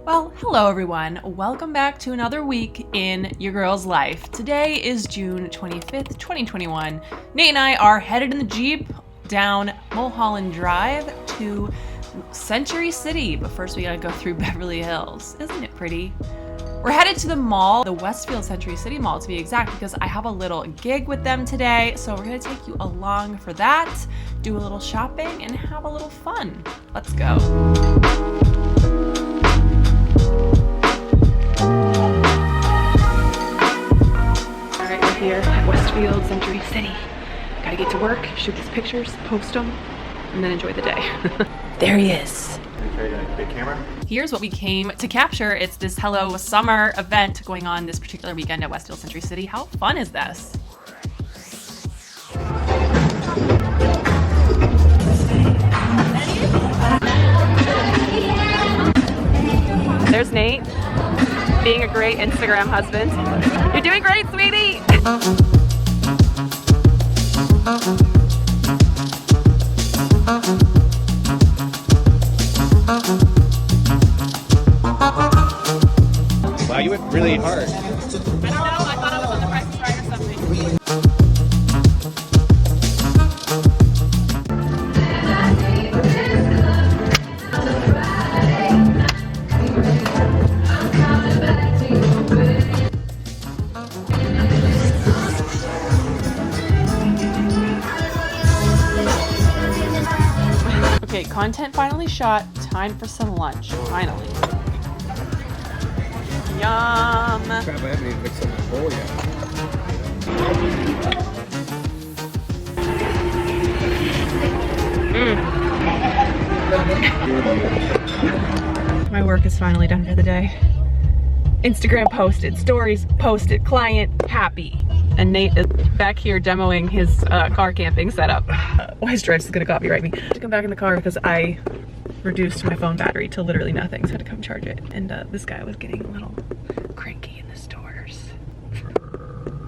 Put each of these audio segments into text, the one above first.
Well, hello everyone. Welcome back to another week in your girl's life. Today is June 25th, 2021. Nate and I are headed in the Jeep down Mulholland Drive to Century City, but first we gotta go through Beverly Hills. Isn't it pretty? We're headed to the mall, the Westfield Century City Mall to be exact, because I have a little gig with them today. So we're gonna take you along for that, do a little shopping, and have a little fun. Let's go. Here at Westfield Century City. Gotta get to work, shoot these pictures, post them, and then enjoy the day. There he is. Big camera. Here's what we came to capture. It's this Hello Summer event going on this particular weekend at Westfield Century City. How fun is this? There's Nate, being a great Instagram husband. You're doing great, sweetie! Wow, you went really hard. I don't know, I thought I was on the Price is Right or something. Okay, content finally shot. Time for some lunch. Finally. Yum! Crap, I haven't even mixed up my bowl yet. My work is finally done for the day. Instagram posted, stories posted, client happy. And Nate is back here demoing his car camping setup. Wise Drive's is gonna copyright me. I had to come back in the car because I reduced my phone battery to literally nothing, so I had to come charge it. And this guy was getting a little cranky in the stores.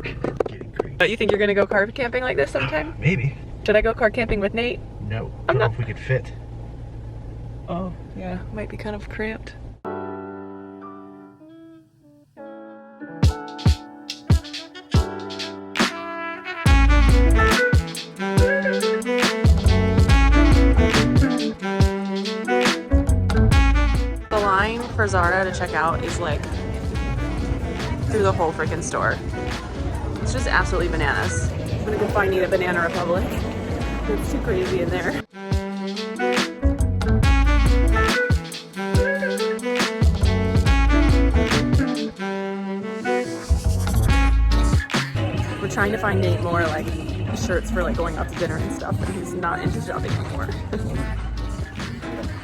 Getting crazy. You think you're gonna go car camping like this sometime? Maybe. Should I go car camping with Nate? No. I'm I don't know not- if we could fit. Oh, yeah, might be kind of cramped. The line for Zara to check out is like through the whole freaking store. It's just absolutely bananas. I'm gonna go find Nate at Banana Republic. It's too crazy in there. We're trying to find Nate more like shirts for like going out to dinner and stuff, but he's not into shopping anymore.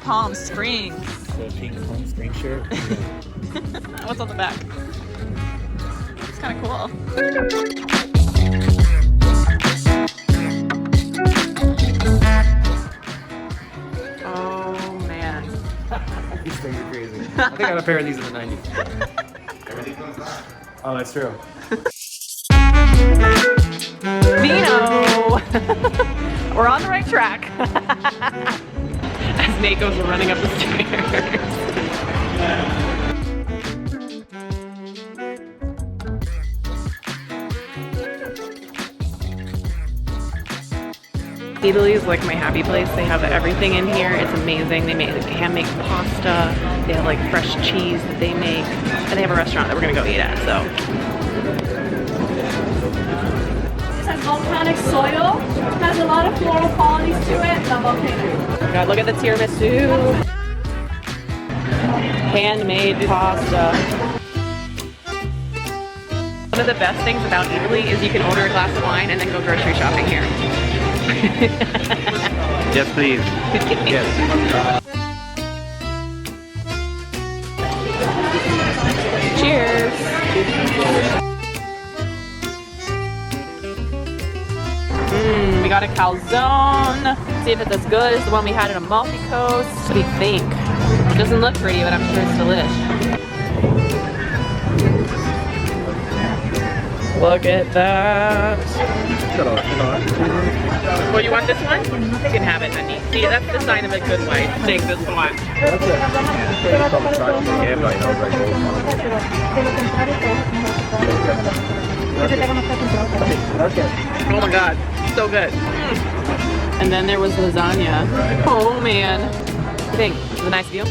Palm Springs. The pink home screen shirt. What's on the back? It's kind of cool. Oh man. These things are crazy. I think I got a pair of these in the 90s. Oh, that's true. Vino! We're on the right track. As Nate goes running up the stairs. Italy is like my happy place. They have everything in here. It's amazing. They make handmade pasta. They have like fresh cheese that they make. And they have a restaurant that we're gonna go eat at, so. This has volcanic soil, has a lot of floral qualities to it, the volcano. God, look at the tiramisu. Handmade pasta. One of the best things about Italy is you can order a glass of wine and then go grocery shopping here. Yes, please. Yes. Cheers. We got a calzone. See if it's as good as the one we had at Amalfi Coast. What do you think? It doesn't look pretty, but I'm sure it's delish. Look at that. Well, you want this one? You can have it, honey. See, that's the sign of a good wife. Take this one. Oh my god, so good. And then there was lasagna. Oh man. What do you think? Is it a nice view?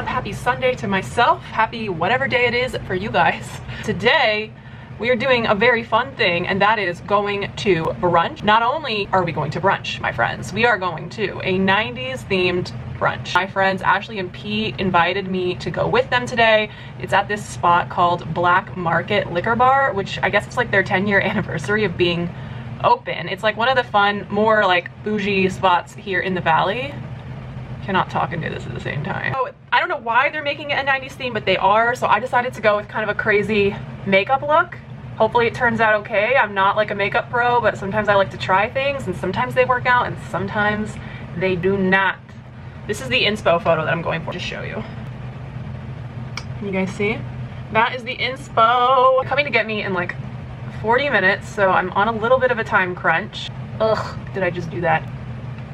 Happy Sunday to myself. Happy whatever day it is for you guys. Today, we are doing a very fun thing, and that is going to brunch. Not only are we going to brunch, my friends, we are going to a 90s themed brunch. My friends Ashley and Pete invited me to go with them today. It's at this spot called Black Market Liquor Bar, which I guess it's like their 10-year anniversary of being open. It's like one of the fun, more like bougie spots here in the valley. Cannot talk and do this at the same time. So I don't know why they're making it a 90s theme, but they are. So I decided to go with kind of a crazy makeup look. Hopefully it turns out okay. I'm not like a makeup pro, but sometimes I like to try things, and sometimes they work out and sometimes they do not. This is the inspo photo that I'm going for to show you. Can you guys see? That is the inspo. Coming to get me in like 40 minutes, so I'm on a little bit of a time crunch. Ugh, did I just do that?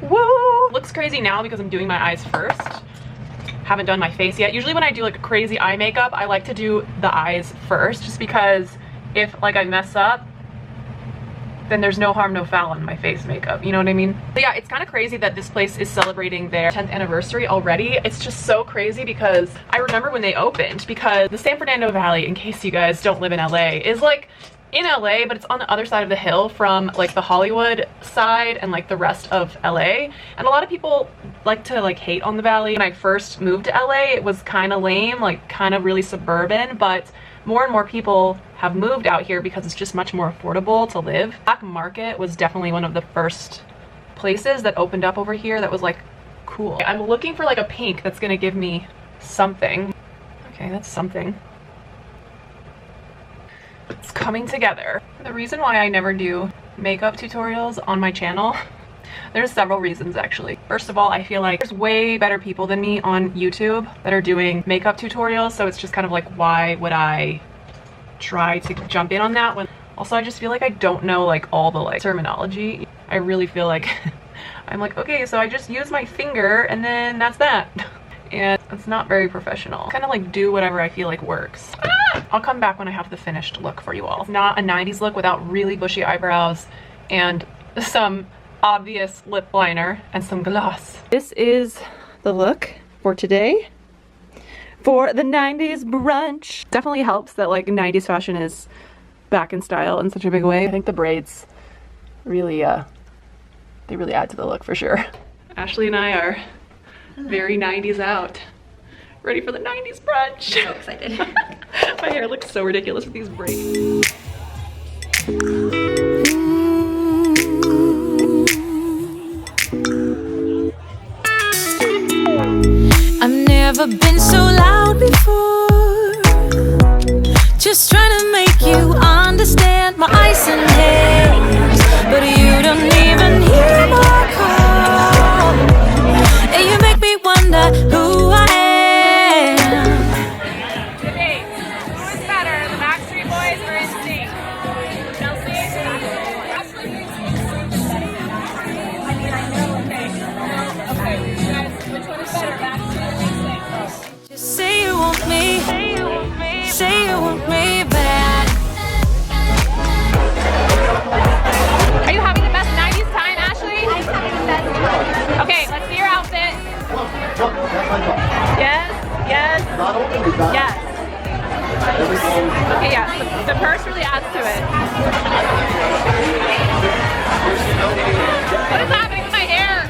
Woo! Looks crazy now because I'm doing my eyes first. Haven't done my face yet. Usually when I do like crazy eye makeup, I like to do the eyes first, just because if like I mess up, then there's no harm, no foul on my face makeup. You know what I mean? But yeah, it's kind of crazy that this place is celebrating their 10th anniversary already. It's just so crazy because I remember when they opened, because the San Fernando Valley, in case you guys don't live in LA, is like in LA, but it's on the other side of the hill from like the Hollywood side and like the rest of LA. And a lot of people like to like hate on the valley. When I first moved to LA, it was kind of lame, like kind of really suburban, but more and more people have moved out here because it's just much more affordable to live. Black Market was definitely one of the first places that opened up over here that was like cool. I'm looking for like a pink that's gonna give me something. Okay, that's something. It's coming together. The reason why I never do makeup tutorials on my channel, there's several reasons actually. First of all, I feel like there's way better people than me on YouTube that are doing makeup tutorials, so it's just kind of like, why would I try to jump in on that when also I just feel like I don't know like all the like terminology. I really feel like I'm like, okay, so I just use my finger and then that's that. And it's not very professional. Kind of like do whatever I feel like works. I'll come back when I have the finished look for you all. It's not a 90s look without really bushy eyebrows and some obvious lip liner and some gloss. This is the look for today for the 90s brunch. Definitely helps that like 90s fashion is back in style in such a big way. I think the braids really, they really add to the look for sure. Ashley and I are very 90s out. Ready for the 90s brunch. I'm so excited. My hair looks so ridiculous with these braids. I've never been so loud before. Just trying to make you understand my ice and hands, but you don't even hear my call. And you make me wonder who I am. Debate. Who is better, the Backstreet Boys or NSYNC? Chelsea? Okay, you guys, which one is better, Backstreet or NSYNC? Just say you want me, say you want me back. Are you having the best 90s time, Ashley? I'm having the best time. Okay, let's see your outfit. Yes, yes, yes. Okay, yeah, the purse really adds to it. What is happening with my hair?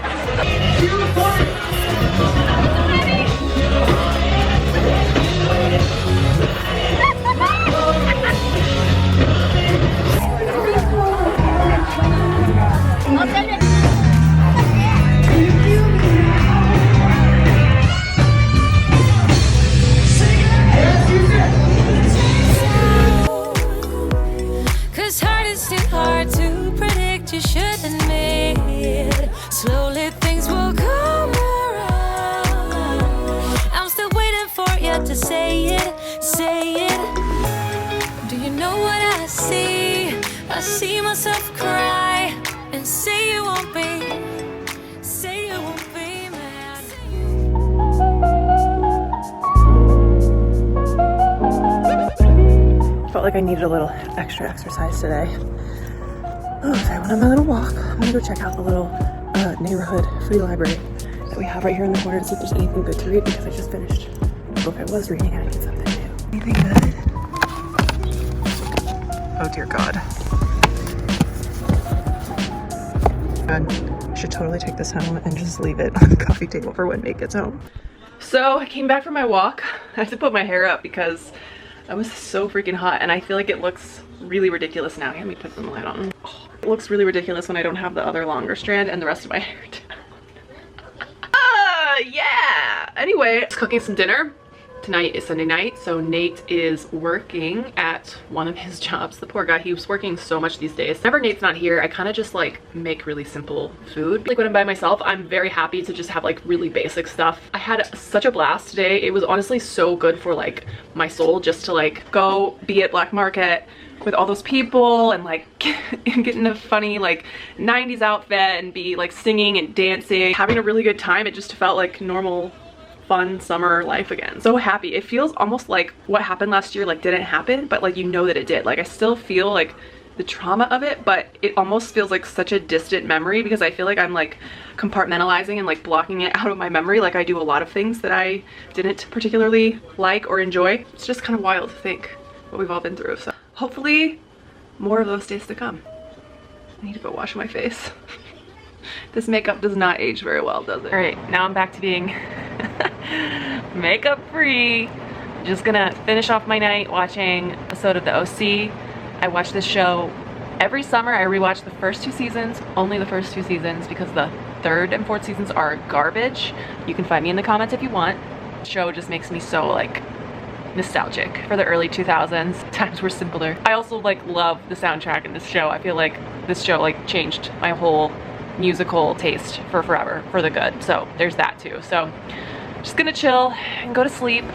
Cause hard is too hard to predict, you should admit. Slowly things will come around. say it, say it. Do you know what I see? I see myself cry and say it won't be, say it won't be mad. Felt like I needed a little extra exercise today. Oh, so I went on my little walk. I'm gonna go check out the little neighborhood free library that we have right here in the corner to see if there's anything good to read, because I just finished the book I was reading and I need something new. Anything good? Oh dear God. I should totally take this home and just leave it on the coffee table for when Nate gets home. So I came back from my walk. I have to put my hair up because I was so freaking hot and I feel like it looks really ridiculous now. Let me put some light on. Oh, it looks really ridiculous when I don't have the other longer strand and the rest of my hair down. Yeah! Anyway, I was cooking some dinner. Tonight is Sunday night, so Nate is working at one of his jobs. The poor guy, he was working so much these days. Whenever Nate's not here, I kind of just like make really simple food. Like when I'm by myself, I'm very happy to just have like really basic stuff. I had such a blast today. It was honestly so good for like my soul just to like go be at Black Market with all those people and like get in a funny like 90s outfit and be like singing and dancing, having a really good time. It just felt like normal fun summer life again. So happy. It feels almost like what happened last year like didn't happen, but like you know that it did. Like I still feel like the trauma of it, but it almost feels like such a distant memory because I feel like I'm like compartmentalizing and like blocking it out of my memory like I do a lot of things that I didn't particularly like or enjoy. It's just kind of wild to think what we've all been through. So hopefully more of those days to come. I need to go wash my face. This makeup does not age very well, does it? All right, now I'm back to being makeup free. Just gonna finish off my night watching an episode of the OC. I watch this show every summer. I rewatch the first 2 seasons, only the first 2 seasons, because the 3rd and 4th seasons are garbage. You can find me in the comments if you want. The show just makes me so like nostalgic for the early 2000s. Times were simpler. I also like love the soundtrack in this show. I feel like this show like changed my whole musical taste for forever, for the good. So there's that too. So just gonna chill and go to sleep.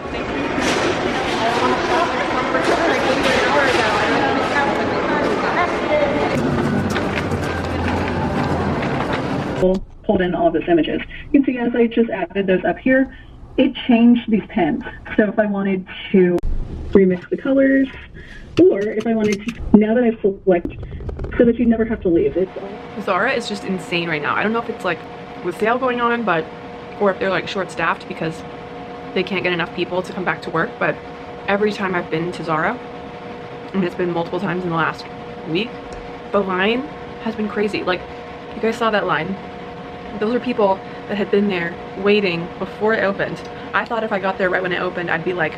Pulled in all of those images. You can see as I just added those up here, it changed these pens. So if I wanted to remix the colors, or if I wanted to, now that I've selected, so that you never have to leave. Zara is just insane right now. I don't know if it's like with sale going on, but or if they're like short-staffed because they can't get enough people to come back to work. But every time I've been to Zara, and it's been multiple times in the last week, the line has been crazy. Like, you guys saw that line. Those are people that had been there waiting before it opened. I thought if I got there right when it opened, I'd be like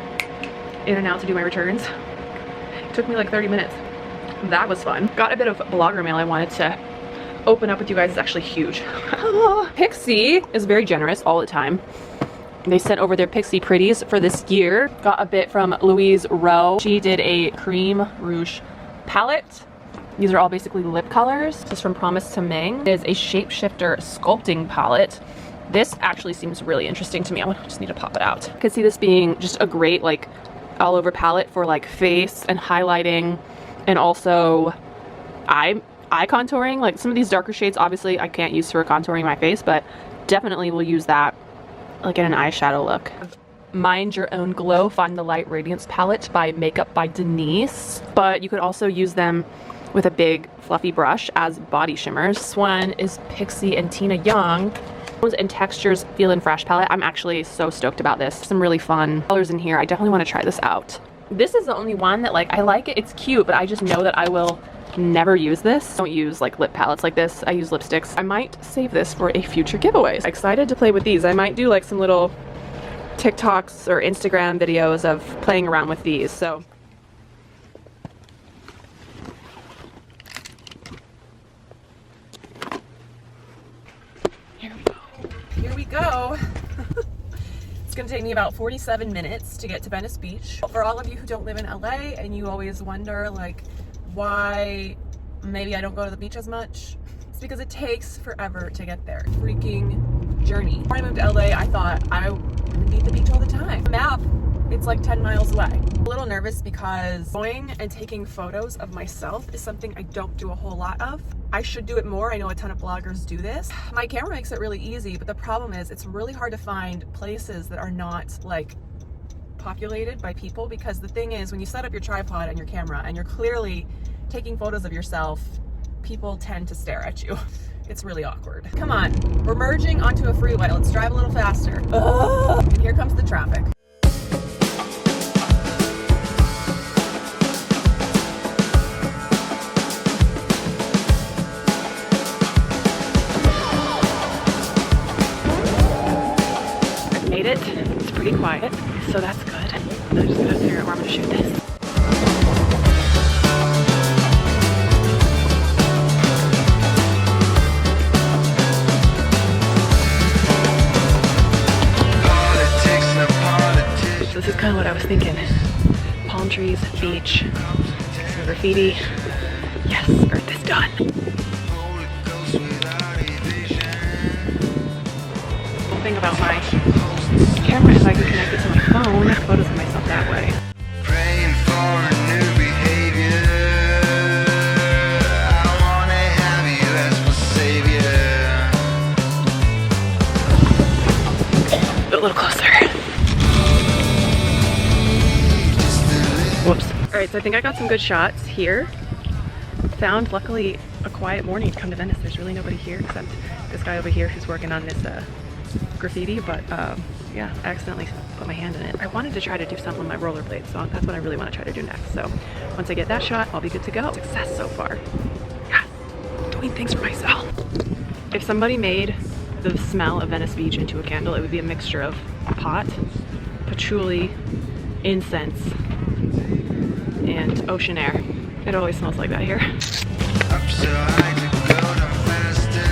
in and out to do my returns. It took me like 30 minutes. That was fun. Got a bit of blogger mail I wanted to open up with you guys. It's actually huge. Pixie is very generous all the time. They sent over their Pixie Pretties for this year. Got a bit from Louise Rowe. She did a cream rouge palette. These are all basically lip colors. This is from Promise to Ming. It is a shapeshifter sculpting palette. This actually seems really interesting to me. I just need to pop it out. I could see this being just a great like all over palette for like face and highlighting and also eye contouring. Like some of these darker shades obviously I can't use for contouring my face, but definitely will use that like in an eyeshadow look. Mind Your Own Glow Find the Light Radiance palette by Makeup by Denise, but you could also use them with a big fluffy brush as body shimmers. This one is Pixie and Tina Young and Textures Feel and Fresh palette. I'm actually so stoked about this. Some really fun colors in here. I definitely want to try this out. This is the only one that like I like it. It's cute, but I just know that I will never use this. I don't use like lip palettes like this. I use lipsticks. I might save this for a future giveaway. Excited to play with these. I might do like some little TikToks or Instagram videos of playing around with these. So here we go. It's gonna take me about 47 minutes to get to Venice Beach. For all of you who don't live in LA and you always wonder like why maybe I don't go to the beach as much, it's because it takes forever to get there. Freaking journey. Before I moved to LA, I thought I would be at the beach all the time. The map It's like 10 miles away. I'm a little nervous because going and taking photos of myself is something I don't do a whole lot of. I should do it more. I know a ton of bloggers do this. My camera makes it really easy, but the problem is it's really hard to find places that are not like populated by people, because the thing is, when you set up your tripod and your camera and you're clearly taking photos of yourself, people tend to stare at you. It's really awkward. Come on, we're merging onto a freeway. Let's drive a little faster. Ugh. And here comes the traffic. I've made it. It's pretty quiet, so that's good. I'm just gonna figure out where I'm gonna shoot this. This is kind of what I was thinking. Palm trees, beach, some graffiti. Yes, Earth is done. The thing about my camera is I can connect it to my phone, take photos of myself that way. Praying for a new behavior. I wanna have you as my savior. A little closer. Whoops. Alright, so I think I got some good shots here. Found, luckily, a quiet morning to come to Venice. There's really nobody here except this guy over here who's working on this graffiti, but yeah, I accidentally put my hand in it. I wanted to try to do something with my rollerblades, so that's what I really want to try to do next. So once I get that shot, I'll be good to go. Success so far. Yes, doing things for myself. If somebody made the smell of Venice Beach into a candle, it would be a mixture of pot, patchouli, incense, and ocean air. It always smells like that here. Up so high to go down faster.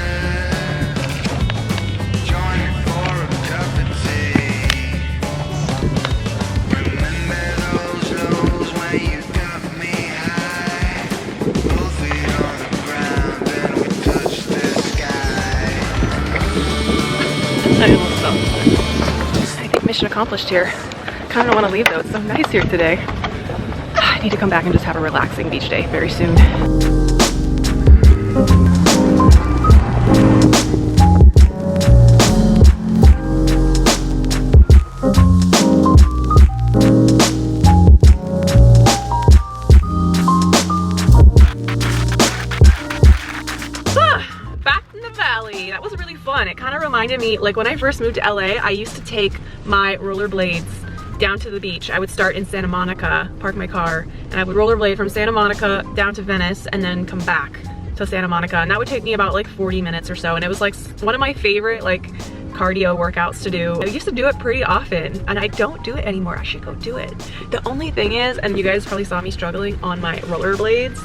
Join me for a cup of tea. Remember those lows when you got me high. Both feet on the ground and we touch the sky. I think mission accomplished here. Kind of don't want to leave though. It's so nice here today. I need to come back and just have a relaxing beach day very soon. Back in the valley. That was really fun. It kind of reminded me, like when I first moved to LA, I used to take my rollerblades down to the beach. I would start in Santa Monica, park my car, and I would rollerblade from Santa Monica down to Venice and then come back to Santa Monica. And that would take me about like 40 minutes or so. And it was like one of my favorite like cardio workouts to do. I used to do it pretty often and I don't do it anymore. I should go do it. The only thing is, and you guys probably saw me struggling on my rollerblades,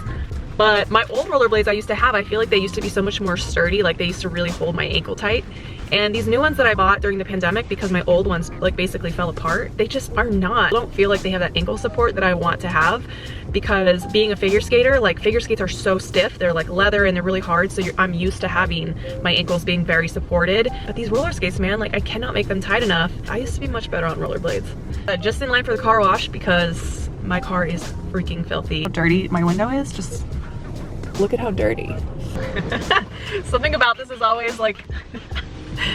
but my old rollerblades I used to have, I feel like they used to be so much more sturdy. Like they used to really hold my ankle tight. And these new ones that I bought during the pandemic, because my old ones like basically fell apart, they just are not. I don't feel like they have that ankle support that I want to have, because being a figure skater, like figure skates are so stiff. They're like leather and they're really hard. So I'm used to having my ankles being very supported. But these roller skates, man, like I cannot make them tight enough. I used to be much better on rollerblades. Just in line for the car wash because my car is freaking filthy. How dirty my window is, just look at how dirty. Something about this is always like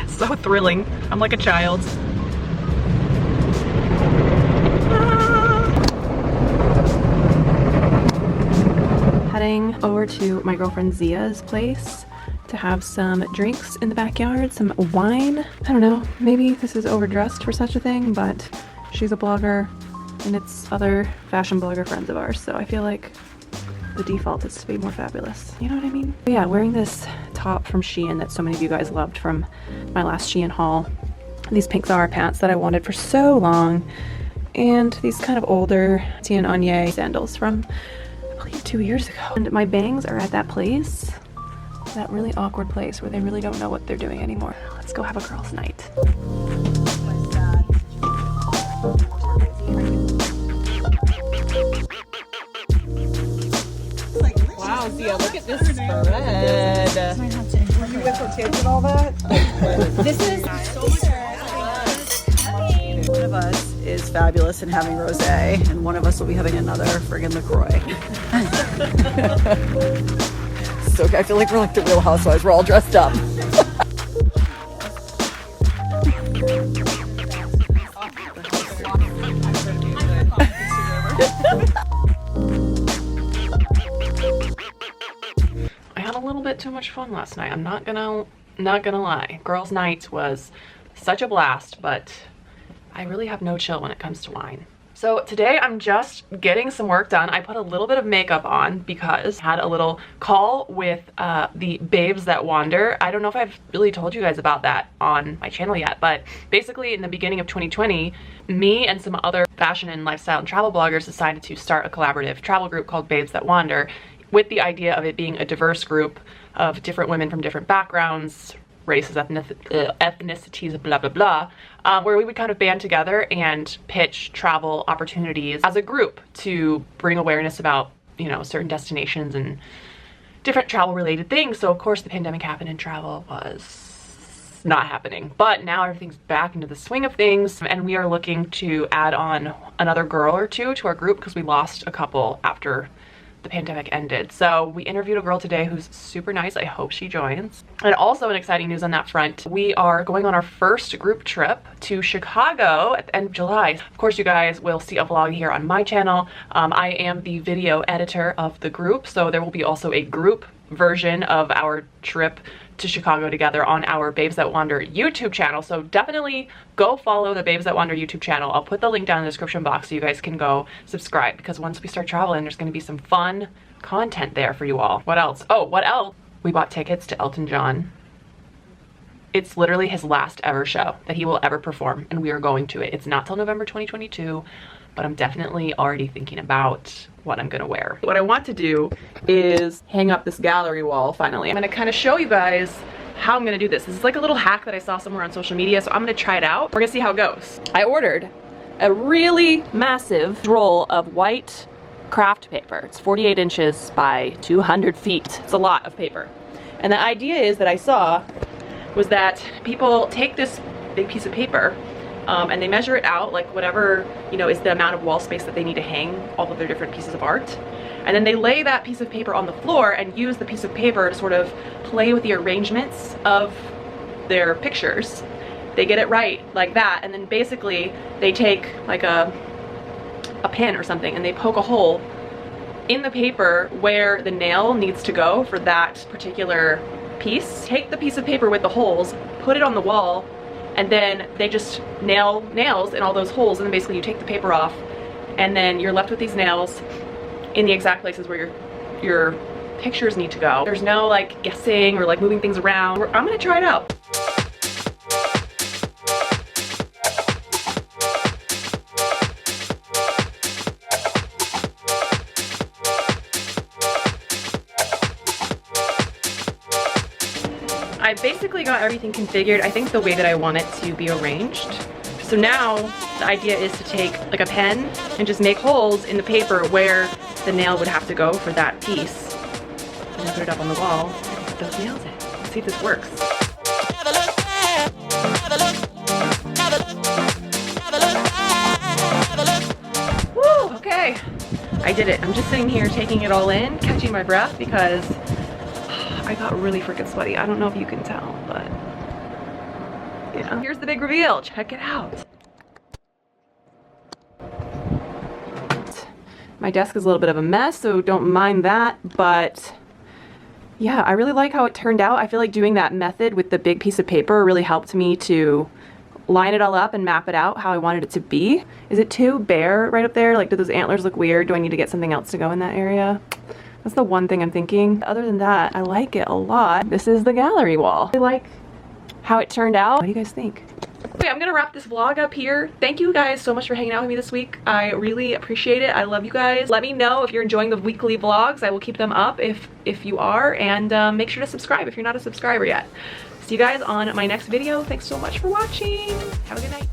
so thrilling. I'm like a child. Heading over to my girlfriend Zia's place to have some drinks in the backyard, some wine. I don't know, maybe this is overdressed for such a thing, but she's a blogger and it's other fashion blogger friends of ours, so I feel like the default is to be more fabulous. You know what I mean? But yeah, wearing this top from Shein that so many of you guys loved from my last Shein haul. These pink Zara pants that I wanted for so long. And these kind of older Tien Anye sandals from, I believe, 2 years ago. And my bangs are at that place, that really awkward place where they really don't know what they're doing anymore. Let's go have a girls' night. Wow, Zia, look at this spread. You with tortillas and all that? This is so much. One of us is fabulous in having rosé, and one of us will be having another friggin' LaCroix. So I feel like we're like the Real Housewives. We're all dressed up. I had a little bit too much fun last night. I'm not gonna lie. Girls' night was such a blast, but I really have no chill when it comes to wine. So today I'm just getting some work done. I put a little bit of makeup on because I had a little call with the Babes That Wander. I don't know if I've really told you guys about that on my channel yet, but basically in the beginning of 2020, me and some other fashion and lifestyle and travel bloggers decided to start a collaborative travel group called Babes That Wander, with the idea of it being a diverse group of different women from different backgrounds, races, ethnicities, blah, blah, blah, where we would kind of band together and pitch travel opportunities as a group to bring awareness about, you know, certain destinations and different travel related things. So of course the pandemic happened and travel was not happening, but now everything's back into the swing of things, and we are looking to add on another girl or two to our group because we lost a couple after the pandemic ended. So we interviewed a girl today who's super nice. I hope she joins. And also, an exciting news on that front, we are going on our first group trip to Chicago at the end of July. Of course, you guys will see a vlog here on my channel. I am the video editor of the group, so there will be also a group version of our trip to Chicago together on our Babes That Wander YouTube channel. So definitely go follow the Babes That Wander YouTube channel. I'll put the link down in the description box so you guys can go subscribe, because once we start traveling, there's going to be some fun content there for you all. What else? Oh, what else? We bought tickets to Elton John. It's literally his last ever show that he will ever perform, and we are going to it. It's not till November 2022, but I'm definitely already thinking about what I'm gonna wear. What I want to do is hang up this gallery wall finally. I'm gonna kind of show you guys how I'm gonna do this. This is like a little hack that I saw somewhere on social media, so I'm gonna try it out. We're gonna see how it goes. I ordered a really massive roll of white craft paper. It's 48 inches by 200 feet. It's a lot of paper. And the idea is that I saw was that people take this big piece of paper and they measure it out, like whatever, you know, is the amount of wall space that they need to hang all of their different pieces of art. And then they lay that piece of paper on the floor and use the piece of paper to sort of play with the arrangements of their pictures. They get it right like that, and then basically they take like a pen or something and they poke a hole in the paper where the nail needs to go for that particular piece. Take the piece of paper with the holes, put it on the wall, and then they just nail nails in all those holes, and then basically you take the paper off and then you're left with these nails in the exact places where your pictures need to go. There's no like guessing or like moving things around. I'm gonna try it out. I basically got everything configured, I think the way that I want it to be arranged. So now the idea is to take like a pen and just make holes in the paper where the nail would have to go for that piece. And then put it up on the wall and put those nails in. Let's see if this works. Woo, okay. I did it. I'm just sitting here taking it all in, catching my breath because I got really freaking sweaty. I don't know if you can tell, but yeah. Here's the big reveal. Check it out. My desk is a little bit of a mess, so don't mind that, but yeah, I really like how it turned out. I feel like doing that method with the big piece of paper really helped me to line it all up and map it out how I wanted it to be. Is it too bare right up there? Like, do those antlers look weird? Do I need to get something else to go in that area? That's the one thing I'm thinking. Other than that, I like it a lot. This is the gallery wall. I like how it turned out. What do you guys think? Okay, I'm gonna wrap this vlog up here. Thank you guys so much for hanging out with me this week. I really appreciate it. I love you guys. Let me know if you're enjoying the weekly vlogs. I will keep them up if you are, and make sure to subscribe if you're not a subscriber yet. See you guys on my next video. Thanks so much for watching. Have a good night.